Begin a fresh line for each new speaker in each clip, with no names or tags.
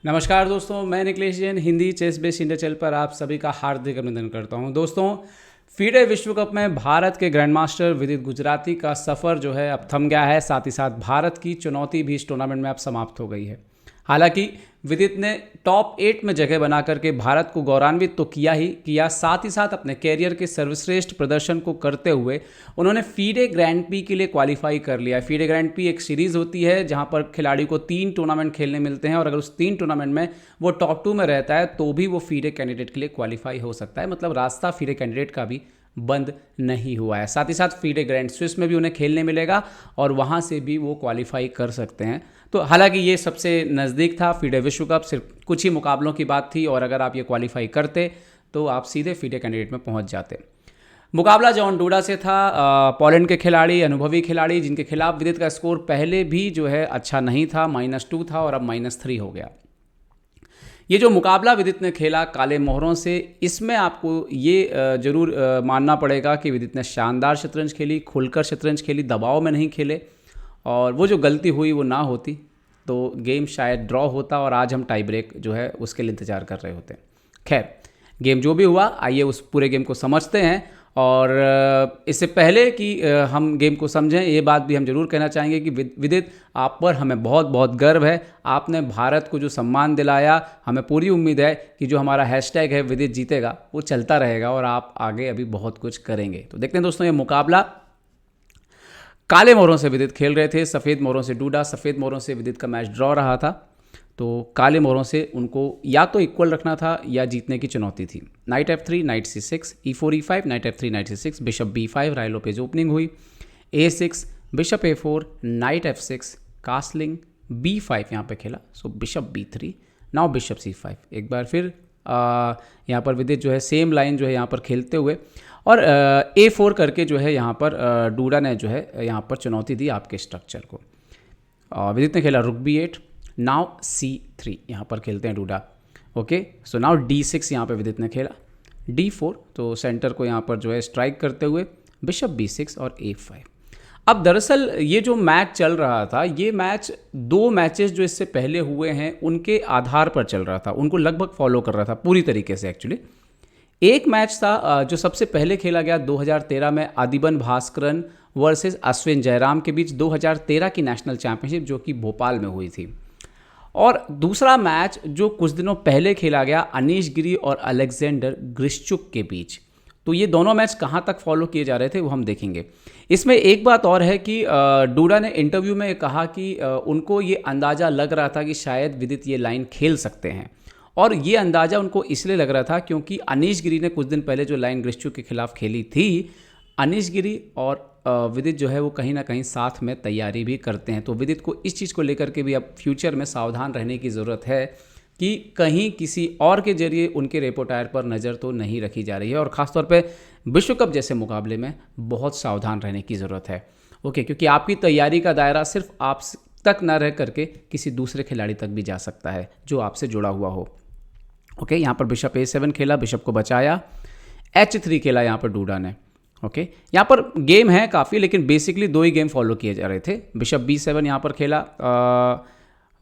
नमस्कार दोस्तों, मैं Nikhilesh Jain Hindi ChessBase India channel पर आप सभी का हार्दिक अभिनंदन करता हूं। दोस्तों, फीडे विश्व कप में भारत के ग्रैंड मास्टर विदित गुजराती का सफ़र जो है अब थम गया है। साथ ही साथ भारत की चुनौती भी इस टूर्नामेंट में अब समाप्त हो गई है। हालांकि विदित ने टॉप 8 में जगह बना करके भारत को गौरवान्वित तो किया ही किया, साथ ही साथ अपने कैरियर के सर्वश्रेष्ठ प्रदर्शन को करते हुए उन्होंने फीडे ग्रैंड पी के लिए क्वालिफाई कर लिया है। फीडे ग्रैंड पी एक सीरीज़ होती है जहां पर खिलाड़ी को 3 टूर्नामेंट खेलने मिलते हैं और अगर उस 3 टूर्नामेंट में वो टॉप 2 में रहता है तो भी वो फीडे कैंडिडेट के लिए क्वालिफाई हो सकता है। मतलब रास्ता फीडे कैंडिडेट का भी बंद नहीं हुआ है। साथ ही साथ फीडे ग्रैंड स्विस में भी उन्हें खेलने मिलेगा और वहां से भी वो क्वालिफाई कर सकते हैं। तो हालांकि ये सबसे नज़दीक था फीडे विश्व कप, सिर्फ कुछ ही मुकाबलों की बात थी और अगर आप ये क्वालिफाई करते तो आप सीधे फीडे कैंडिडेट में पहुंच जाते। मुकाबला जॉन डूडा से था, पोलैंड के खिलाड़ी, अनुभवी खिलाड़ी जिनके खिलाफ विदित का स्कोर पहले भी जो है अच्छा नहीं था, -2 था और अब -3 हो गया। ये जो मुकाबला विदित ने खेला काले मोहरों से, इसमें आपको ये जरूर मानना पड़ेगा कि विदित ने शानदार शतरंज खेली, खुलकर शतरंज खेली, दबाव में नहीं खेले और वो जो गलती हुई वो ना होती तो गेम शायद ड्रॉ होता और आज हम टाई ब्रेक जो है उसके लिए इंतजार कर रहे होते। खैर, गेम जो भी हुआ, आइए उस पूरे गेम को समझते हैं। और इससे पहले कि हम गेम को समझें, ये बात भी हम जरूर कहना चाहेंगे कि विदित, आप पर हमें बहुत बहुत गर्व है। आपने भारत को जो सम्मान दिलाया, हमें पूरी उम्मीद है कि जो हमारा हैशटैग है विदित जीतेगा वो चलता रहेगा और आप आगे अभी बहुत कुछ करेंगे। तो देखते हैं दोस्तों, ये मुकाबला काले मोहरों से विदित खेल रहे थे, सफ़ेद मोहरों से डूडा। सफ़ेद मोहरों से विदित का मैच ड्रॉ रहा था, तो काले मोहरों से उनको या तो इक्वल रखना था या जीतने की चुनौती थी। Night F3, night C6, E4 E5, night F3, night C6, bishop B5, राय लोपेज ओपनिंग हुई, A6, bishop A4, night F6, कास्लिंग, B5 यहाँ पे खेला, सो bishop B3, now bishop C5। एक बार फिर यहाँ पर विदित जो है सेम लाइन जो है यहाँ पर खेलते हुए और A4 करके जो है यहाँ पर डूडा ने जो है यहाँ पर चुनौती दी आपके स्ट्रक्चर को। विदित ने खेला रुक B8, नाउ C3 यहाँ पर खेलते हैं DUDA. Okay, so now D6 यहाँ पर विदित ने खेला, D4, तो सेंटर को यहाँ पर जो है स्ट्राइक करते हुए बिशप B6 और A5। अब दरअसल ये जो मैच चल रहा था, ये मैच 2 मैचेस जो इससे पहले हुए हैं उनके आधार पर चल रहा था, उनको लगभग फॉलो कर रहा था पूरी तरीके से। एक्चुअली एक मैच था जो सबसे पहले खेला गया 2013 में, आदिबन भास्करन वर्सेस अश्विन जयराम के बीच, 2013 की नेशनल चैंपियनशिप जो कि भोपाल में हुई थी। और दूसरा मैच जो कुछ दिनों पहले खेला गया अनीश गिरी और अलेक्जेंडर ग्रिश्चुक के बीच। तो ये दोनों मैच कहाँ तक फॉलो किए जा रहे थे वो हम देखेंगे। इसमें एक बात और है कि डूडा ने इंटरव्यू में कहा कि उनको ये अंदाज़ा लग रहा था कि शायद विदित ये लाइन खेल सकते हैं, और ये अंदाज़ा उनको इसलिए लग रहा था क्योंकि अनीश गिरी ने कुछ दिन पहले जो लाइन ग्रिश्चुक के खिलाफ खेली थी, अनीश गिरी और विदित जो है वो कहीं ना कहीं साथ में तैयारी भी करते हैं। तो विदित को इस चीज़ को लेकर के भी अब फ्यूचर में सावधान रहने की ज़रूरत है कि कहीं किसी और के जरिए उनके रेपो टायर पर नज़र तो नहीं रखी जा रही है, और ख़ासतौर पे विश्व कप जैसे मुकाबले में बहुत सावधान रहने की ज़रूरत है। ओके, क्योंकि आपकी तैयारी का दायरा सिर्फ आप तक ना रह करके किसी दूसरे खिलाड़ी तक भी जा सकता है जो आपसे जुड़ा हुआ हो। ओके, यहाँ पर बिशप A7 खेला, बिशप को बचाया, H3 खेला यहाँ पर डूडा ने। ओके, यहाँ पर गेम है काफ़ी, लेकिन बेसिकली 2 ही गेम फॉलो किए जा रहे थे। बिशप B7 यहाँ पर खेला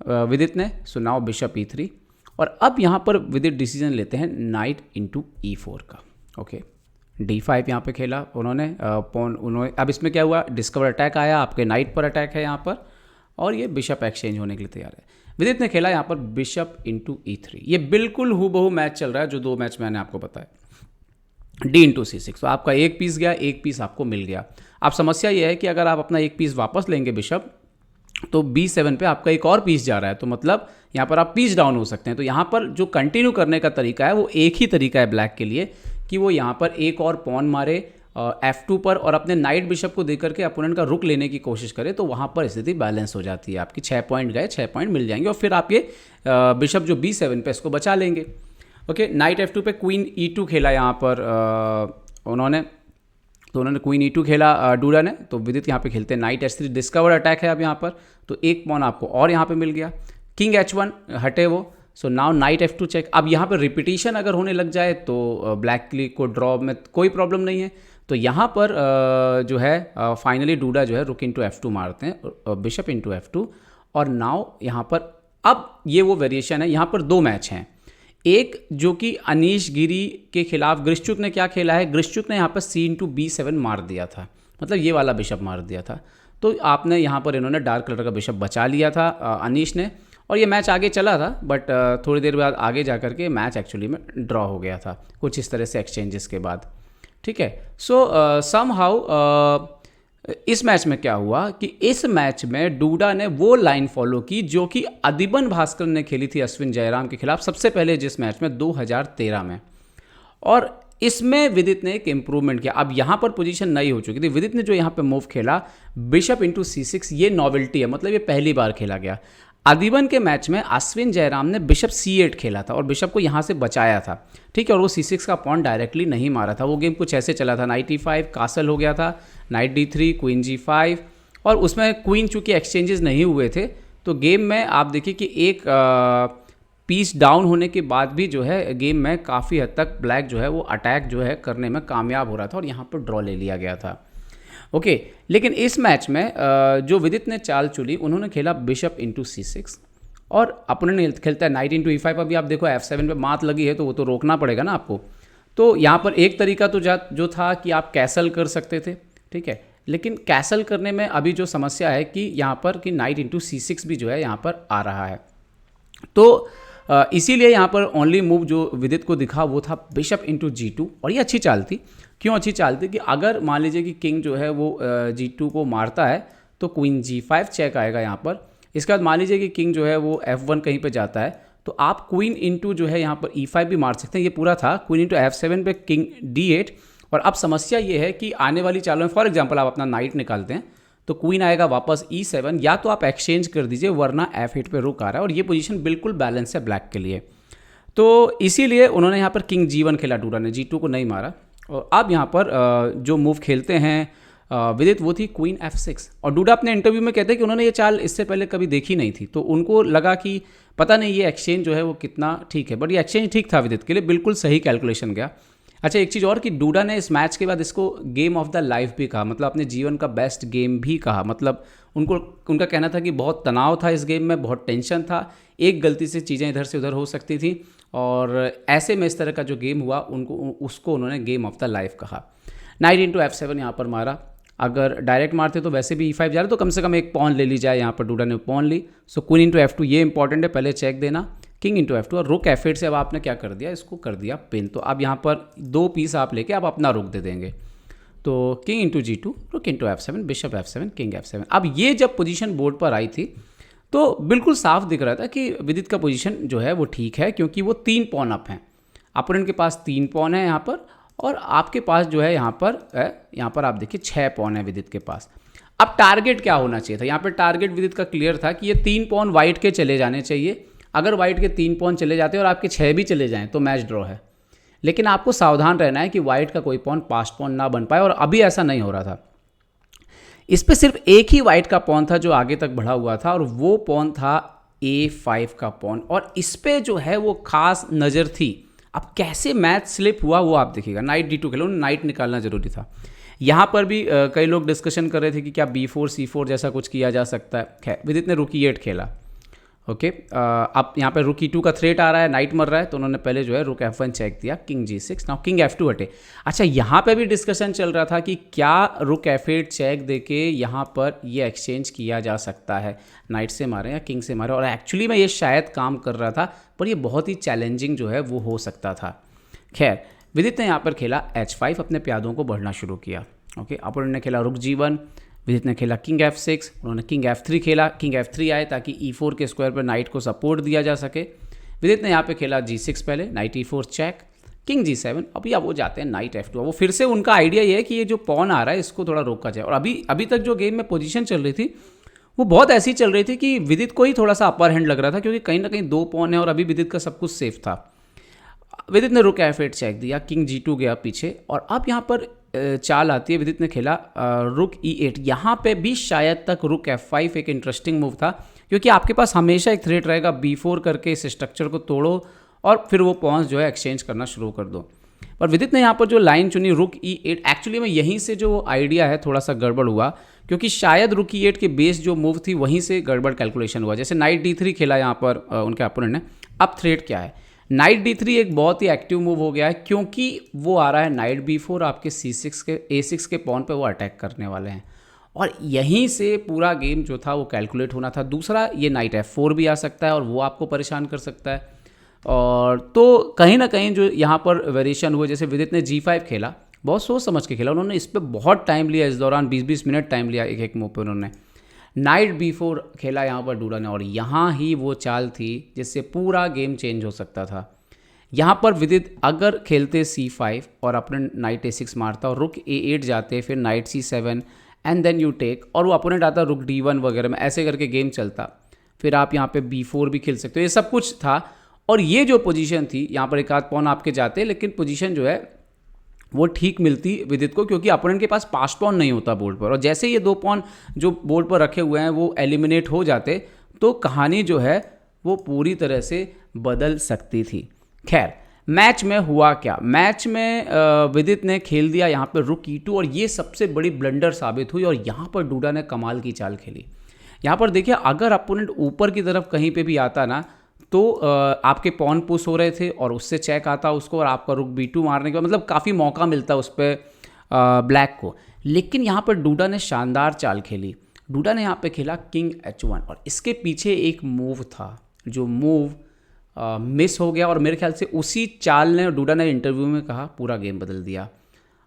विदित ने, सो नाउ बिशप E3, और अब यहाँ पर विदित डिसीजन लेते हैं नाइट इंटू E4 का। ओके, D5 यहाँ पे खेला उन्होंने, अब इसमें क्या हुआ, डिस्कवर अटैक आया, आपके नाइट पर अटैक है यहाँ पर, और ये बिशप एक्सचेंज होने के लिए तैयार है। विदित ने खेला यहाँ पर बिशप इंटू E3। ये बिल्कुल हूबहू मैच चल रहा है जो 2 मैच मैंने आपको बताया, D इंटू C6। तो आपका एक पीस गया, एक पीस आपको मिल गया। अब समस्या ये है कि अगर आप अपना एक पीस वापस लेंगे बिशप, तो B7 पे आपका एक और पीस जा रहा है, तो मतलब यहाँ पर आप पीस डाउन हो सकते हैं। तो यहाँ पर जो कंटिन्यू करने का तरीका है वो एक ही तरीका है ब्लैक के लिए कि वो यहाँ पर एक और पॉन मारे F2 पर और अपने नाइट बिशप को देकर के अपोनेंट का रुक लेने की कोशिश करे, तो वहाँ पर स्थिति बैलेंस हो जाती है। आपकी 6 पॉइंट गए, 6 पॉइंट मिल जाएंगे और फिर आप ये बिशप जो B7 पे इसको बचा लेंगे। ओके, नाइट F2 पे क्वीन E2 खेला यहाँ पर उन्होंने, तो उन्होंने क्वीन E2 खेला डूडा ने। तो विदित यहाँ पे खेलते हैं नाइट H3, डिस्कवर अटैक है अब यहाँ पर, तो एक पॉन आपको और यहाँ पे मिल गया। किंग H1 हटे वो, so now night F2 check. अब यहाँ पर रिपीटिशन अगर होने लग जाए तो ब्लैक को ड्रॉ में कोई प्रॉब्लम नहीं है। तो यहाँ पर जो है फाइनली डूडा जो है रुक इंटू F2 मारते हैं, बिशप इंटू F2, और नाउ यहाँ पर अब ये वो वेरिएशन है, यहाँ पर 2 मैच हैं। एक जो कि अनीश गिरी के खिलाफ ग्रिश्चुक ने क्या खेला है, ग्रिश्चुक ने यहाँ पर c/b7 मार दिया था, मतलब ये वाला बिशप मार दिया था। तो आपने यहाँ पर इन्होंने डार्क कलर का बिशप बचा लिया था अनीश ने, और ये मैच आगे चला था, बट थोड़ी देर बाद आगे जा कर के मैच एक्चुअली में ड्रॉ हो गया था कुछ इस तरह से एक्सचेंजेस के बाद। ठीक है, सो समहाउ इस मैच में क्या हुआ कि इस मैच में डूडा ने वो लाइन फॉलो की जो कि अधिबन भास्कर ने खेली थी अश्विन जयराम के खिलाफ सबसे पहले जिस मैच में 2013 में, और इसमें विदित ने एक इंप्रूवमेंट किया। अब यहाँ पर पोजीशन नई हो चुकी थी, विदित ने जो यहाँ पे मूव खेला बिशप इंटू c6, ये नॉवेल्टी है, मतलब ये पहली बार खेला गया। अधिबन के मैच में अश्विन जयराम ने बिशप c8 खेला था और बिशप को यहाँ से बचाया था, ठीक है, और वो c6 का पॉन डायरेक्टली नहीं मारा था। वो गेम कुछ ऐसे चला था, नाइट e5 कासल हो गया था, नाइट d3 क्वीन g5, और उसमें क्वीन चूंकि एक्सचेंजेस नहीं हुए थे तो गेम में आप देखिए कि एक पीस डाउन होने के बाद भी जो है गेम में काफ़ी हद तक ब्लैक जो है वो अटैक जो है करने में कामयाब हो रहा था और यहाँ पर ड्रॉ ले लिया गया था। ओके, लेकिन इस मैच में जो विदित ने चाल चुनी, उन्होंने खेला बिशप इंटू c6 और अपोनेंट खेलता है नाइट इंटू e5। अभी आप देखो f7 पे मात लगी है तो वो तो रोकना पड़ेगा ना आपको। तो यहाँ पर एक तरीका तो जो था कि आप कैसल कर सकते थे, ठीक है, लेकिन कैसल करने में अभी जो समस्या है कि यहाँ पर कि नाइट इंटू c6 भी जो है यहाँ पर आ रहा है। तो इसीलिए यहाँ पर ओनली मूव जो विदित को दिखा वो था बिशप इंटू g2, और ये अच्छी चाल थी। क्यों अच्छी चाल थी कि अगर मान लीजिए कि किंग जो है वो g2 को मारता है तो क्वीन g5 चेक आएगा यहाँ पर। इसके बाद मान लीजिए कि किंग जो है वो f1 कहीं पे जाता है तो आप क्वीन इंटू जो है यहाँ पर e5 भी मार सकते हैं। ये पूरा था क्वीन इंटू f7 पे किंग d8। और अब समस्या ये है कि आने वाली चालों में फॉर एग्जाम्पल आप अपना नाइट निकालते हैं तो क्वीन आएगा वापस e7, या तो आप एक्सचेंज कर दीजिए वरना f8 पे रुक आ रहा है, और ये पोजीशन बिल्कुल बैलेंस है ब्लैक के लिए। तो इसीलिए उन्होंने यहाँ पर किंग g1 खेला, डूडा ने g2 को नहीं मारा। और अब यहाँ पर जो मूव खेलते हैं विदित वो थी क्वीन f6, और डूडा अपने इंटरव्यू में कहते हैं कि उन्होंने ये चाल इससे पहले कभी देखी नहीं थी, तो उनको लगा कि पता नहीं ये एक्सचेंज जो है वो कितना ठीक है, बट ये एक्सचेंज ठीक था विदित के लिए, बिल्कुल सही कैलकुलेशन गया। अच्छा, एक चीज़ और कि डूडा ने इस मैच के बाद इसको गेम ऑफ द लाइफ भी कहा, मतलब अपने जीवन का बेस्ट गेम भी कहा। मतलब उनका कहना था कि बहुत तनाव था इस गेम में, बहुत टेंशन था, एक गलती से चीज़ें इधर से उधर हो सकती थी, और ऐसे में इस तरह का जो गेम हुआ उसको उन्होंने गेम ऑफ द लाइफ कहा। नाइट इंटू f7 यहाँ पर मारा, अगर डायरेक्ट मारते तो वैसे भी e5 जा रहे तो कम से कम एक पॉन ले ली जाए, यहाँ पर डूडा ने पॉन ली। सो क्वीन इंटू f2 ये इंपॉर्टेंट है, पहले चेक देना, किंग इंटू f2 और रुक f8 से अब आपने क्या कर दिया, इसको कर दिया पिन। तो अब यहाँ पर 2 पीस आप लेके आप अपना रुक दे देंगे। तो किंग इंटू g2, रुक into f7, bishop f7, king f7। अब ये जब पोजीशन बोर्ड पर आई थी तो बिल्कुल साफ दिख रहा था कि विदित का पोजीशन जो है वो ठीक है, क्योंकि वो 3 पॉन अप हैं, अपोनेंट के पास 3 पॉन है यहाँ पर, और आपके पास जो है यहाँ पर आप देखिए 6 पॉन है विदित के पास। अब टारगेट क्या होना चाहिए था, यहाँ पर टारगेट विदित का क्लियर था कि ये 3 पॉन वाइट के चले जाने चाहिए। अगर वाइट के 3 पॉन चले जाते हैं और आपके 6 भी चले जाएं तो मैच ड्रॉ है, लेकिन आपको सावधान रहना है कि वाइट का कोई पॉन पास पॉन ना बन पाए, और अभी ऐसा नहीं हो रहा था। इस पे सिर्फ एक ही वाइट का पॉन था जो आगे तक बढ़ा हुआ था, और वो पॉन था a5 का पॉन, और इस पे जो है वो खास नज़र थी। अब कैसे मैच स्लिप हुआ वो आप देखिएगा। नाइट d2 खेलो, नाइट निकालना जरूरी था। यहाँ पर भी कई लोग डिस्कशन कर रहे थे कि क्या b4 c4 जैसा कुछ किया जा सकता है। खैर विदित ने रुक e8 खेला। ओके, अब यहाँ पे रुक e2 का थ्रेट आ रहा है, नाइट मर रहा है, तो उन्होंने पहले जो है रुक f1 चेक दिया, king g6, now king f2 हटे। अच्छा, यहाँ पे भी डिस्कशन चल रहा था कि क्या रुक f8 चेक देके यहाँ पर ये एक्सचेंज किया जा सकता है, नाइट से मारे या किंग से मारे, और एक्चुअली में ये शायद काम कर रहा था, पर ये बहुत ही चैलेंजिंग जो है वो हो सकता था। खैर विदित ने यहाँ पर खेला h5, अपने प्यादों को बढ़ना शुरू किया। ओके, अपोनेंट ने खेला रुक g1, विदित ने खेला किंग f6, उन्होंने किंग f3 खेला, किंग f3 आए ताकि e4 के स्क्वायर पर नाइट को सपोर्ट दिया जा सके। विदित ने यहाँ पे खेला g6 पहले, night e4 check, king g7। अभी अब वो जाते हैं नाइट f2। वो फिर से उनका आइडिया ये है कि ये जो पॉन आ रहा है इसको थोड़ा रोका जाए, और अभी तक जो गेम में पोजीशन चल रही थी वो बहुत ऐसी चल रही थी कि विदित को ही थोड़ा सा अपर हैंड लग रहा था, क्योंकि कहीं ना कहीं 2 पॉन है और अभी विदित का सब कुछ सेफ था। विदित ने रुक f8 चेक दिया, किंग g2 गया पीछे, और अब यहाँ पर चाल आती है, विदित ने खेला रुक e8। यहाँ पे भी शायद तक रुक f5 एक इंटरेस्टिंग मूव था, क्योंकि आपके पास हमेशा एक थ्रेट रहेगा b4 करके इस स्ट्रक्चर को तोड़ो और फिर वो पॉन्स जो है एक्सचेंज करना शुरू कर दो। पर विदित ने यहाँ पर जो लाइन चुनी रुक E8, एक्चुअली में यहीं से जो आइडिया है थोड़ा सा गड़बड़ हुआ, क्योंकि शायद रुक E8 के बेस जो मूव थी वहीं से गड़बड़ कैलकुलेशन हुआ। जैसे नाइट D3 खेला यहाँ पर उनके अपोनेंट ने। अब थ्रेट क्या है, नाइट D3 एक बहुत ही एक्टिव मूव हो गया है, क्योंकि वो आ रहा है नाइट B4, आपके C6 के A6 के पॉन पे वो अटैक करने वाले हैं, और यहीं से पूरा गेम जो था वो कैलकुलेट होना था। दूसरा, ये नाइट F4 भी आ सकता है और वो आपको परेशान कर सकता है। और तो कहीं ना कहीं जो यहाँ पर वेरिएशन हुए, जैसे विदित ने G5 खेला, बहुत सोच समझ के खेला उन्होंने, इस पर बहुत टाइम लिया, इस दौरान 20-20 मिनट टाइम लिया एक एक मूव पे उन्होंने। नाइट B4 खेला यहाँ पर डूडा ने, और यहाँ ही वो चाल थी जिससे पूरा गेम चेंज हो सकता था। यहाँ पर विदित अगर खेलते C5 और अपने नाइट A6 मारता और रुक A8 जाते, फिर knight C7 and then you take, और वो अपोनेंट आता रुक D1 वगैरह में, ऐसे करके गेम चलता। फिर आप यहाँ पे B4 भी खेल सकते हो, ये सब कुछ था। और ये जो पोजीशन थी, यहाँ पर एक आध पॉन आपके जाते, लेकिन पोजीशन जो है वो ठीक मिलती विदित को, क्योंकि अपोनेंट के पास पास पॉन नहीं होता बोर्ड पर, और जैसे ये 2 पॉन जो बोर्ड पर रखे हुए हैं वो एलिमिनेट हो जाते, तो कहानी जो है वो पूरी तरह से बदल सकती थी। खैर, मैच में हुआ क्या, मैच में विदित ने खेल दिया यहाँ पर रुक E2, और ये सबसे बड़ी ब्लंडर साबित हुई, और यहाँ पर डूडा ने कमाल की चाल खेली। यहाँ पर देखिए, अगर अपोनेंट ऊपर की तरफ कहीं पे भी आता ना, तो आपके पॉन पुश हो रहे थे और उससे चेक आता उसको, और आपका रुक B2 मारने का मतलब काफ़ी मौका मिलता उस पर ब्लैक को। लेकिन यहाँ पर डूडा ने शानदार चाल खेली। डूडा ने यहाँ पे खेला किंग H1, और इसके पीछे एक मूव था, जो मूव मिस हो गया, और मेरे ख्याल से उसी चाल ने, डूडा ने इंटरव्यू में कहा, पूरा गेम बदल दिया।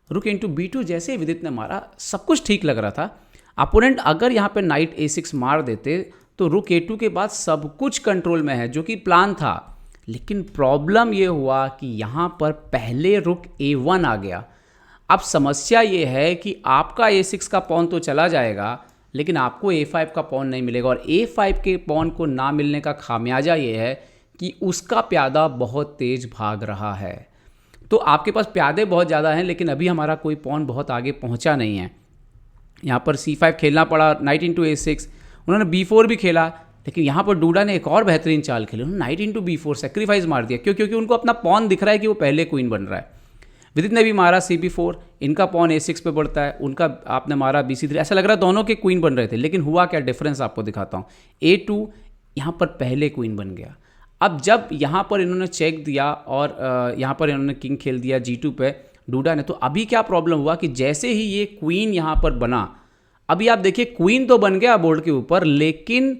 रुक इंटू B2 जैसे विदित ने मारा, सब कुछ ठीक लग रहा था। अपोनेंट अगर यहाँ पे नाइट A6 मार देते तो रुक A2 के बाद सब कुछ कंट्रोल में है, जो कि प्लान था। लेकिन प्रॉब्लम ये हुआ कि यहाँ पर पहले रुक A1 आ गया। अब समस्या ये है कि आपका A6 का पॉन तो चला जाएगा, लेकिन आपको A5 का पॉन नहीं मिलेगा, और A5 के पॉन को ना मिलने का खामियाजा ये है कि उसका प्यादा बहुत तेज भाग रहा है। तो आपके पास प्यादे बहुत ज़्यादा हैं, लेकिन अभी हमारा कोई पॉन बहुत आगे पहुँचा नहीं है। यहाँ पर C5 खेलना पड़ा, नाइट इंटू A6, उन्होंने B4 भी खेला, लेकिन यहाँ पर डूडा ने एक और बेहतरीन चाल खेली, उन्होंने नाइट इंटू B4 सेक्रीफाइस मार दिया। क्यों? क्योंकि उनको अपना पॉन दिख रहा है कि वो पहले क्वीन बन रहा है। विदित ने भी मारा CB4, इनका पॉन A6 पे बढ़ता है, उनका आपने मारा BC3, ऐसा लग रहा है दोनों के क्वीन बन रहे थे। लेकिन हुआ क्या, डिफरेंस आपको दिखाता हूँ। A2 यहाँ पर पहले क्वीन बन गया। अब जब यहाँ पर इन्होंने चेक दिया और यहाँ पर इन्होंने किंग खेल दिया G2 पे डूडा ने, तो अभी क्या प्रॉब्लम हुआ कि जैसे ही ये क्वीन यहाँ पर बना, अभी आप देखिए क्वीन तो बन गया बोर्ड के ऊपर, लेकिन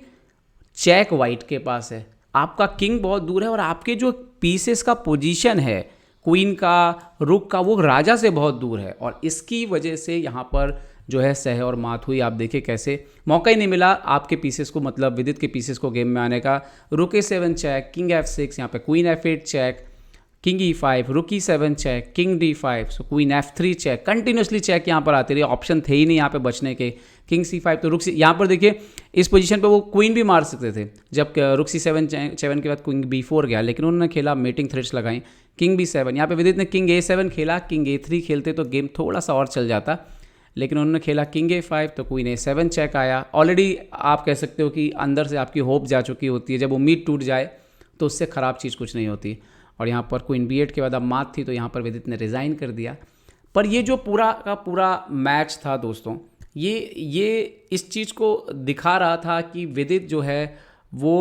चेक वाइट के पास है, आपका किंग बहुत दूर है, और आपके जो पीसेस का पोजीशन है क्वीन का, रुक का, वो राजा से बहुत दूर है, और इसकी वजह से यहाँ पर जो है सह और मात हुई। आप देखिए कैसे मौका ही नहीं मिला आपके पीसेस को, मतलब विदित के पीसेस को गेम में आने का। रुक A7 चेक, किंग F6, यहाँ पे queen F8 check, king E5, rook E7 check, king D5, so queen F3 check, continuously check यहाँ पर आते रहे, ऑप्शन थे ही नहीं यहाँ पे बचने के। किंग C5, तो रुक यहाँ पर देखिए इस पोजीशन पे वो क्वीन भी मार सकते थे, जब रुक C7 के बाद क्वीन B4 गया, लेकिन उन्होंने खेला मेटिंग थ्रेड्स लगाई, किंग B7। यहाँ पे विदित ने किंग A7 खेला, किंग A3 खेलते तो गेम थोड़ा सा और चल जाता, लेकिन उन्होंने खेला किंग A5, तो क्वीन A7 चेक आया। ऑलरेडी आप कह सकते हो कि अंदर से आपकी होप जा चुकी होती है, जब उम्मीद टूट जाए तो उससे ख़राब चीज़ कुछ नहीं होती। और यहाँ पर क्वीन B8 के बाद अब मात थी, तो यहाँ पर विदित ने रिज़ाइन कर दिया। पर ये जो पूरा का पूरा मैच था दोस्तों, ये इस चीज़ को दिखा रहा था कि विदित जो है वो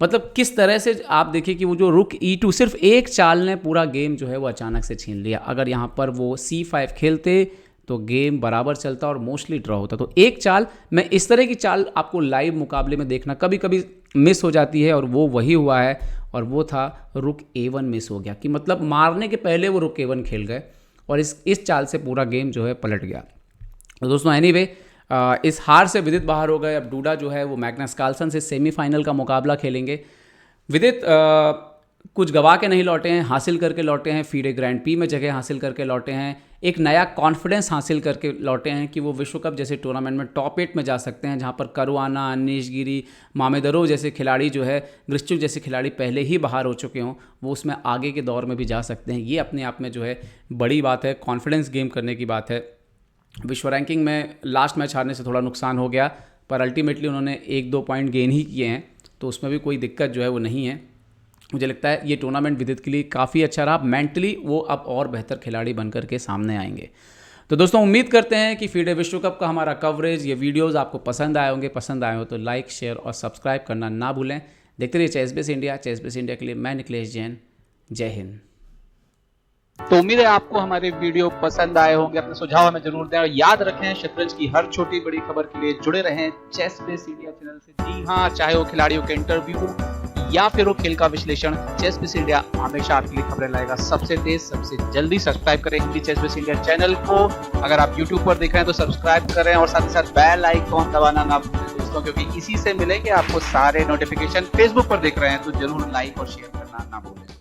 मतलब किस तरह से, आप देखिए कि वो जो रुक E2, सिर्फ एक चाल ने पूरा गेम जो है वो अचानक से छीन लिया। अगर यहाँ पर वो C5 खेलते तो गेम बराबर चलता और मोस्टली ड्रॉ होता। तो एक चाल, मैं इस तरह की चाल आपको लाइव मुकाबले में देखना कभी कभी मिस हो जाती है, और वो वही हुआ है, और वो था रुक A1 मिस हो गया, कि मतलब मारने के पहले वो रुक A1 खेल गए, और इस चाल से पूरा गेम जो है पलट गया। तो दोस्तों एनीवे, इस हार से विदित बाहर हो गए। अब डूडा जो है वो मैग्नस कार्लसन से सेमीफाइनल का मुकाबला खेलेंगे। विदित कुछ गवा के नहीं लौटे हैं, हासिल करके लौटे हैं, फीडे ग्रैंड पी में जगह हासिल करके लौटे हैं, एक नया कॉन्फिडेंस हासिल करके लौटे हैं कि वो विश्व कप जैसे टूर्नामेंट में टॉप 8 में जा सकते हैं, जहां पर करुआना, अनिश गिरी, मामेदरोव जैसे खिलाड़ी जो है, ग्रिश्चुक जैसे खिलाड़ी पहले ही बाहर हो चुके हों, वो उसमें आगे के दौर में भी जा सकते हैं। ये अपने आप में जो है बड़ी बात है, कॉन्फिडेंस गेम करने की बात है। विश्व रैंकिंग में लास्ट मैच हारने से थोड़ा नुकसान हो गया, पर अल्टीमेटली उन्होंने 1-2 पॉइंट गेन ही किए हैं, तो उसमें भी कोई दिक्कत जो है वो नहीं है। मुझे लगता है ये टूर्नामेंट विदित के लिए काफ़ी अच्छा रहा। मेंटली वो अब और बेहतर खिलाड़ी बनकर के सामने आएंगे। तो दोस्तों उम्मीद करते हैं कि FIDE विश्व कप का हमारा कवरेज, ये वीडियोस आपको पसंद आए होंगे। पसंद आए हो तो लाइक, शेयर और सब्सक्राइब करना ना भूलें। देखते रहिए चेसबेस इंडिया। चेसबेस इंडिया के लिए मैं निखिलेश जैन। जय हिंद।
तो उम्मीद है आपको हमारे वीडियो पसंद आए होंगे। अपने सुझाव हमें जरूर दें और याद रखें शतरंज की हर छोटी बड़ी खबर के लिए जुड़े रहें चेसबेस इंडिया चैनल से। जी हाँ, चाहे वो खिलाड़ियों के इंटरव्यू या फिर वो खेल का विश्लेषण, चेसबेस इंडिया हमेशा आपके लिए खबरें लाएगा सबसे तेज सबसे जल्दी। सब्सक्राइब करें हिंदी चेसबेस इंडिया चैनल को। अगर आप यूट्यूब पर देख रहे हैं तो सब्सक्राइब करें और साथ ही साथ बेल आइकॉन दबाना ना भूलें दोस्तों, क्योंकि इसी से मिलेंगे आपको सारे नोटिफिकेशन। फेसबुक पर देख रहे हैं तो जरूर लाइक और शेयर करना ना भूलें।